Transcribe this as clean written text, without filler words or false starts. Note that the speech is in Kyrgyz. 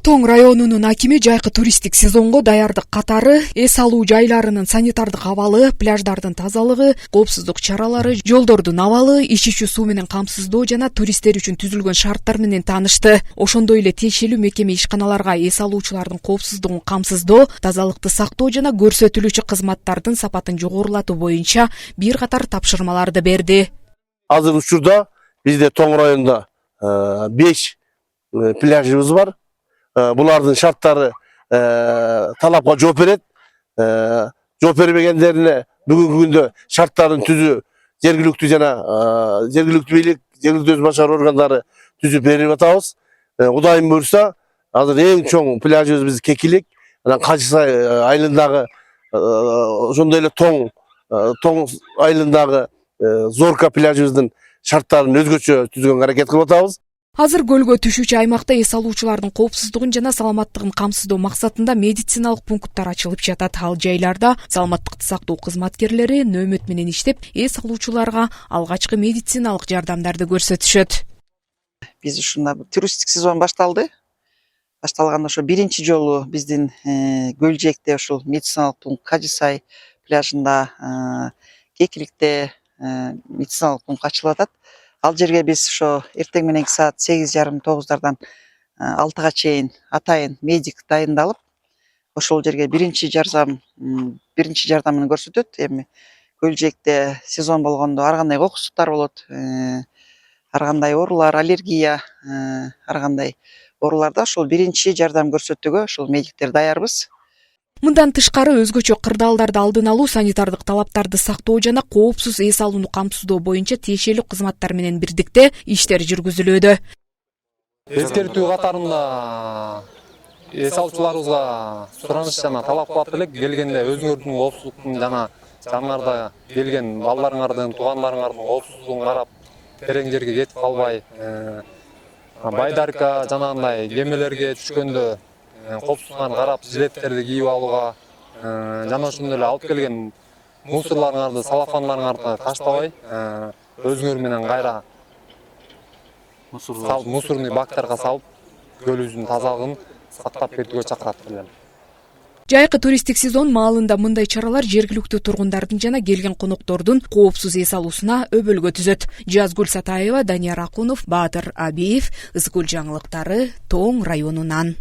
Тоң районунун акими жайкы туристтик сезонго даярдык катары эс алуу жайларынын санитардык абалы, пляждардын тазалыгы, коопсуздук чаралары, жолдордун абалы, ичүүчү суу менен камсыздоо жана туристтер үчүн түзүлгөн шарттар менен таанышты. Ошондой эле тиешелүү мекеме ишканаларга эс алуучулардын коопсуздугун камсыздоо, тазалыкты сактоо жана көрсөтүлүүчү кызматтардын сапатын жогорулатуу боюнча бир катар тапшырмаларды берди. Азыр учурда бизде Тоң районунда 5 пляжыбыз бар. Булардын шарттары талапка жооп берет. Жооп бербегендерине бүгүнкү күндө шарттарын түзүү жергиликтүү жана жергиликтүү бийлик, жергиликтүү өз башкаруу органдары түзүп берип атабыз. Кудайым буйрса, азыр эң чоң пляжыбыз биз Кекилик, анан Качысай айылындагы ошондой эле Тоң айылындагы Зорка пляжыбыздын шарттарын өзгөчө түзгөнгө аракет кылып атабыз. Азыр көлгө түшүүчү аймакта эс алуучулардын коопсуздугун жана саламаттыгын камсыздоо максатында медициналык пункттар ачылып жатат. Ал жайларда саламаттыкты сактоо кызматкерлери нөөмөт менен иштеп, эс алуучуларга алгачкы медициналык жардамдарды көрсөтүшөт. Биз ушунда туристтик сезон башталды. Башталганда ошо биринчи жолу биздин Көлжекте ушул медициналык пункт Качысай пляжында, Кекиликте медициналык пункт ачылып атат. Ал жерге биз ошо эртең мененки саат 8:30-9-дардан 6-га чейин атайын медик дайындалып, ошол жерге биринчи жардамын көрсөтөт. Эми Көлжекте сезон болгондо ар кандай кокустуктар болот, ар кандай оорулар, аллергия, ар кандай ооруларда ошол биринчи жардам көрсөтүүгө ошол медиктер даярбыз. Мындан тышкары өзгөчө кырдаалдарды алдын алуу, санитардык талаптарды сактоо жана коопсуз эс алууну камсыздоо боюнча тиешелүү кызматтар менен бирдикте иштер жүргүзүлүүдө. Эскертүү катарында эс алуучуларыбызга сураныч жана талап кылат элек, келгенде өзүңөрдүн коопсуздуктун жана жаныңарда келген балдарыңардын, туугандарыңардын коопсуздугун карап, терең жерге кетип калбай, байдарка жанагындай кемелерге түшкөндө коопсуздугун карап, жилеттерди кийип алууга жана ошондой эле алып келген мусорларыңарды, салафандарыңарды таштабай, өзүңөр менен кайра мусорный бактарга салып, көлүбүздүн тазалыгын сактап кетүүгө чакырат элем. Жайкы туристтик сезон маалында мындай чаралар жергиликтүү тургундардын жана келген коноктордун коопсуз эс алуусуна өбөлгө түзөт. Жазгүл Сатаева, Данияр Акунов, Баатыр Абиев, Ызгүл жаңылыктары, Тоң районунан.